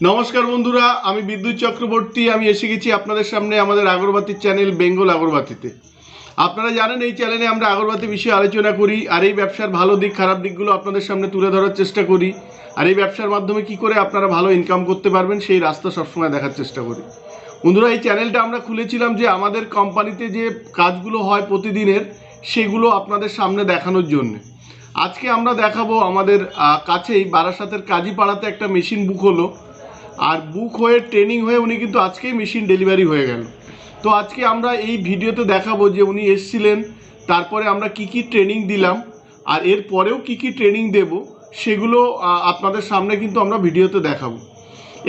নমস্কার বন্ধুরা, আমি বিদ্যুৎ চক্রবর্তী। আমি এসে গেছি আপনাদের সামনে আমাদের আগরবাতির চ্যানেল বেঙ্গল আগরবাতিতে। আপনারা জানেন এই চ্যানেলে আমরা আগরবাতি বিষয়ে আলোচনা করি আর এই ব্যবসার ভালো দিক খারাপ দিকগুলো আপনাদের সামনে তুলে ধরার চেষ্টা করি। আর এই ব্যবসার মাধ্যমে কি করে আপনারা ভালো ইনকাম করতে পারবেন সেই রাস্তা সবসময় দেখার চেষ্টা করি। বন্ধুরা, এই চ্যানেলটা আমরা খুলেছিলাম যে আমাদের কোম্পানিতে যে কাজগুলো হয় প্রতিদিনের সেগুলো আপনাদের সামনে দেখানোর জন্য। আজকে আমরা দেখাবো আমাদের কাছেই বারাসাতের কাজীপাড়াতে একটা মেশিন বুক হলো, আর বুক হয়ে ট্রেনিং হয়ে উনি কিন্তু আজকেই মেশিন ডেলিভারি হয়ে গেল। তো আজকে আমরা এই ভিডিওতে দেখাবো যে উনি এসছিলেন, তারপরে আমরা কি কি ট্রেনিং দিলাম আর এর পরেও কি কি ট্রেনিং দেব সেগুলো আপনাদের সামনে কিন্তু আমরা ভিডিওতে দেখাবো।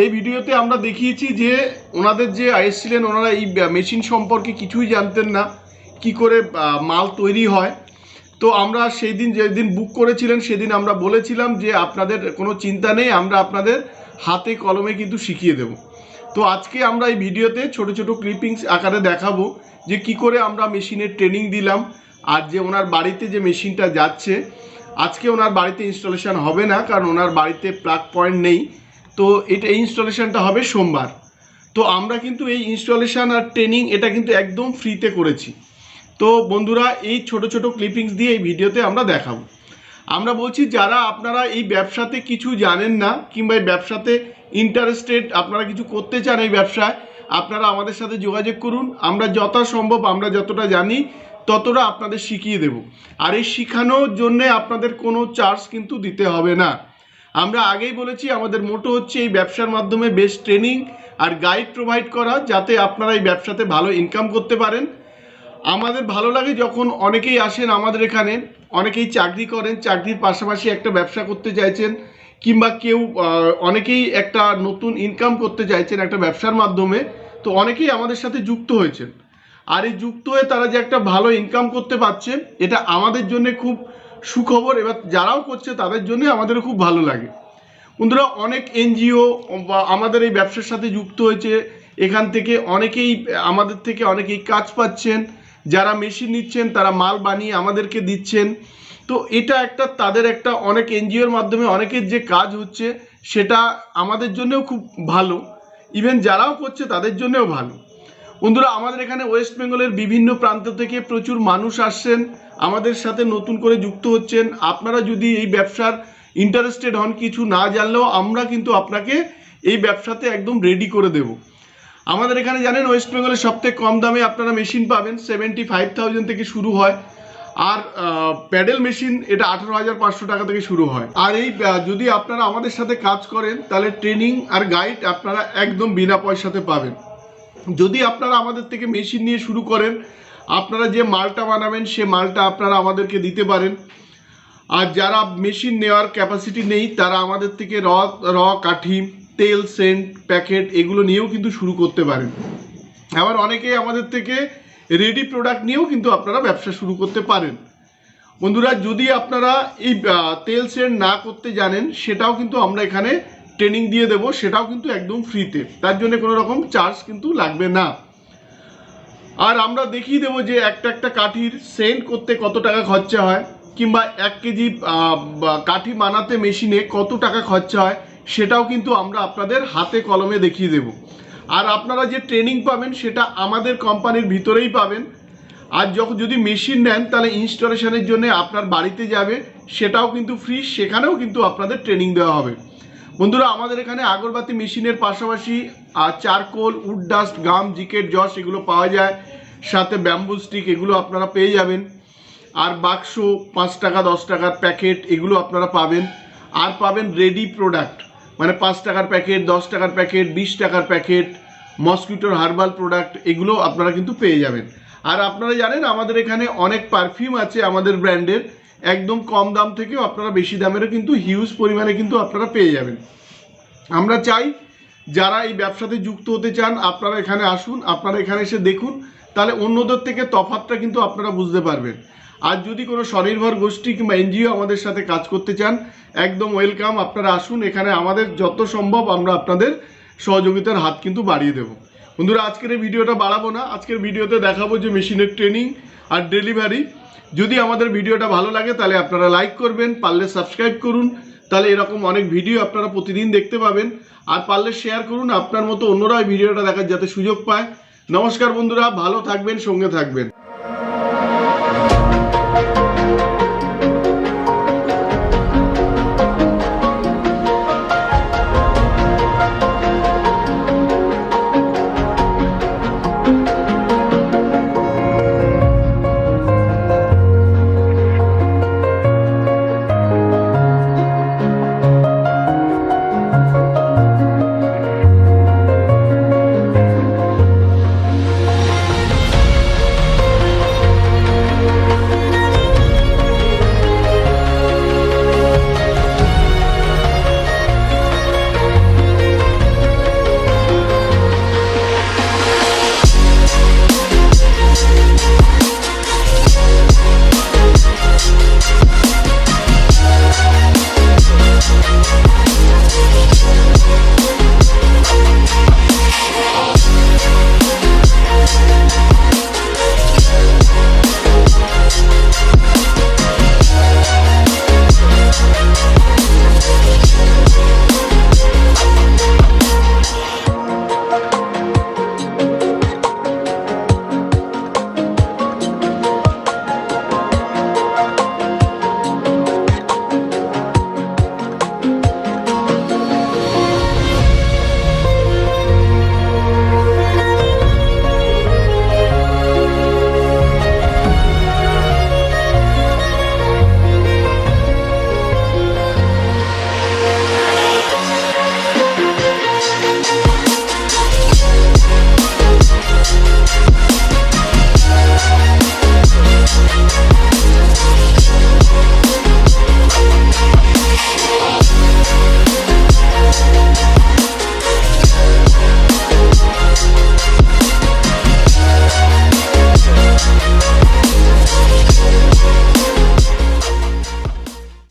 এই ভিডিওতে আমরা দেখিয়েছি যে ওনাদের যে এসছিলেন ওনারা এই মেশিন সম্পর্কে কিছুই জানতেন না, কি করে মাল তৈরি হয়। তো আমরা সেই দিন যেদিন বুক করেছিলেন সেদিন আমরা বলেছিলাম যে আপনাদের কোনো চিন্তা নেই, আমরা আপনাদের হাতে কলমে কিন্তু শিখিয়ে দেব। তো আজকে আমরা এই ভিডিওতে ছোট ছোট ক্লিপিংস আকারে দেখাবো যে কি করে আমরা মেশিনের ট্রেনিং দিলাম। আর যে ওনার বাড়িতে যে মেশিনটা যাচ্ছে, আজকে ওনার বাড়িতে ইনস্টলেশন হবে না, কারণ ওনার বাড়িতে প্লাগ পয়েন্ট নেই। তো এটা ইনস্টলেশনটা হবে সোমবার। তো আমরা কিন্তু এই ইনস্টলেশন আর ট্রেনিং এটা কিন্তু একদম ফ্রিতে করেছি। তো বন্ধুরা, এই ছোট ছোট ক্লিপিংস দিয়ে এই ভিডিওতে আমরা দেখাবো। আমরা বলছি যারা আপনারা এই ব্যবসাতে কিছু জানেন না কিংবা এই ব্যবসাতে ইন্টারেস্টেড, আপনারা কিছু করতে চান এই ব্যবসায়, আপনারা আমাদের সাথে যোগাযোগ করুন। আমরা যথাসম্ভব আমরা যতটা জানি ততটা আপনাদের শিখিয়ে দেব। আর এই শেখানোর জন্যে আপনাদের কোনো চার্জ কিন্তু দিতে হবে না। আমরা আগেই বলেছি আমাদের মোটো হচ্ছে এই ব্যবসার মাধ্যমে বেস্ট ট্রেনিং আর গাইড প্রোভাইড করা, যাতে আপনারা এই ব্যবসাতে ভালো ইনকাম করতে পারেন। আমাদের ভালো লাগে যখন অনেকেই আসেন আমাদের এখানে, অনেকেই চাকরি করেন, চাকরির পাশাপাশি একটা ব্যবসা করতে চাইছেন, কিংবা কেউ অনেকেই একটা নতুন ইনকাম করতে চাইছেন একটা ব্যবসার মাধ্যমে। তো অনেকেই আমাদের সাথে যুক্ত হয়েছেন, আর এই যুক্ত হয়ে তারা যে একটা ভালো ইনকাম করতে পারছে এটা আমাদের জন্য খুব সুখবর। এবার যারাও করছে তাদের জন্য আমাদেরও খুব ভালো লাগে। বন্ধুরা, অনেক এনজিও আমাদের এই ব্যবসার সাথে যুক্ত হয়েছে, এখান থেকে অনেকেই আমাদের থেকে অনেকেই কাজ পাচ্ছেন। যারা মেশিন নিচ্ছেন তারা মাল বানিয়ে আমাদেরকে দিচ্ছেন। তো এটা একটা তাদের একটা অনেক এনজিওর মাধ্যমে অনেকের যে কাজ হচ্ছে সেটা আমাদের জন্যও খুব ভালো, ইভেন যারাও করছে তাদের জন্যও ভালো। বন্ধুরা, আমাদের এখানে ওয়েস্ট বেঙ্গলের বিভিন্ন প্রান্ত থেকে প্রচুর মানুষ আসছেন, আমাদের সাথে নতুন করে যুক্ত হচ্ছেন। আপনারা যদি এই ব্যবসার ইন্টারেস্টেড হন, কিছু না জানলেও আমরা কিন্তু আপনাকে এই ব্যবসাতে একদম রেডি করে দেব। আমাদের এখানে জানেন ওয়েস্ট বেঙ্গলের সবথেকে কম দামে আপনারা মেশিন পাবেন, 75,000 থেকে শুরু হয়। আর প্যাডেল মেশিন এটা 18,500 টাকা থেকে শুরু হয়। আর এই যদি আপনারা আমাদের সাথে কাজ করেন তাহলে ট্রেনিং আর গাইড আপনারা একদম বিনা পয়সাতে পাবেন। যদি আপনারা আমাদের থেকে মেশিন নিয়ে শুরু করেন, আপনারা যে মালটা বানাবেন সে মালটা আপনারা আমাদেরকে দিতে পারেন। আর যারা মেশিন নেওয়ার ক্যাপাসিটি নেই তারা আমাদের থেকে র কাঠি, তেল, সেন্ট, প্যাকেট এগুলো নিয়েও কিন্তু শুরু করতে পারেন। আবার অনেকেই আমাদের থেকে রেডি প্রোডাক্ট নিয়েও কিন্তু আপনারা ব্যবসা শুরু করতে পারেন। বন্ধুরা, যদি আপনারা এই তেল সেন্ট না করতে জানেন সেটাও কিন্তু আমরা এখানে ট্রেনিং দিয়ে দেব, সেটাও কিন্তু একদম ফ্রিতে, তার জন্য কোনো রকম চার্জ কিন্তু লাগবে না। আর আমরা দেখিয়ে দেবো যে একটা কাঠির সেন্ট করতে কত টাকা খরচা হয়, কিংবা 1 কেজি কাঠি বানাতে মেশিনে কত টাকা খরচা হয়, সেটাও কিন্তু আমরা আপনাদের হাতে কলমে দেখিয়ে দেব। আর আপনারা যে ট্রেনিং পাবেন সেটা আমাদের কোম্পানির ভিতরেই পাবেন। আর যদি মেশিন নেন তাহলে ইনস্টলেশনের জন্য আপনার বাড়িতে যাবে, সেটাও কিন্তু ফ্রি, সেখানেও কিন্তু আপনাদের ট্রেনিং দেওয়া হবে। বন্ধুরা, আমাদের এখানে আগরবাতি মেশিনের পাশাপাশি charcoal, would dust, gum, জিকেট, Jos এগুলো পাওয়া যায়, সাথে ব্যাম্বু স্টিক এগুলো আপনারা পেয়ে যাবেন। আর বাক্স 5 টাকা 10 টাকার প্যাকেট এগুলো আপনারা পাবেন। আর পাবেন রেডি প্রোডাক্ট, মানে 5 টাকার প্যাকেট, 10 টাকার প্যাকেট, 20 টাকার প্যাকেট, মসকিউটোর হার্বাল প্রোডাক্ট এগুলো আপনারা কিন্তু পেয়ে যাবেন। আর আপনারা জানেন আমাদের এখানে অনেক পারফিউম আছে আমাদের ব্র্যান্ডের, একদম কম দাম থেকেও আপনারা বেশি দামেরও কিন্তু হিউজ পরিমাণে কিন্তু আপনারা পেয়ে যাবেন। আমরা চাই যারা এই ব্যবসাতে যুক্ত হতে চান আপনারা এখানে আসুন, আপনারা এখানে এসে দেখুন, তাহলে অন্যদের থেকে তফাৎটা কিন্তু আপনারা বুঝতে পারবেন। আর যদি কোনো স্বনির্ভর গোষ্ঠী কিংবা এনজিও আমাদের সাথে কাজ করতে চান, একদম ওয়েলকাম, আপনারা আসুন এখানে, আমাদের যত সম্ভব আমরা আপনাদের সহযোগিতার হাত কিন্তু বাড়িয়ে দেব। বন্ধুরা, আজকের এই ভিডিওটা বাড়াবো না, আজকের ভিডিওতে দেখাবো যে মেশিনের ট্রেনিং আর ডেলিভারি। যদি আমাদের ভিডিওটা ভালো লাগে তাহলে আপনারা লাইক করবেন, পারলে সাবস্ক্রাইব করুন, তাহলে এরকম অনেক ভিডিও আপনারা প্রতিদিন দেখতে পাবেন। আর পারলে শেয়ার করুন, আপনার মতো অন্যরা এই ভিডিওটা দেখার যাতে সুযোগ পায়। নমস্কার বন্ধুরা, ভালো থাকবেন, সঙ্গে থাকবেন।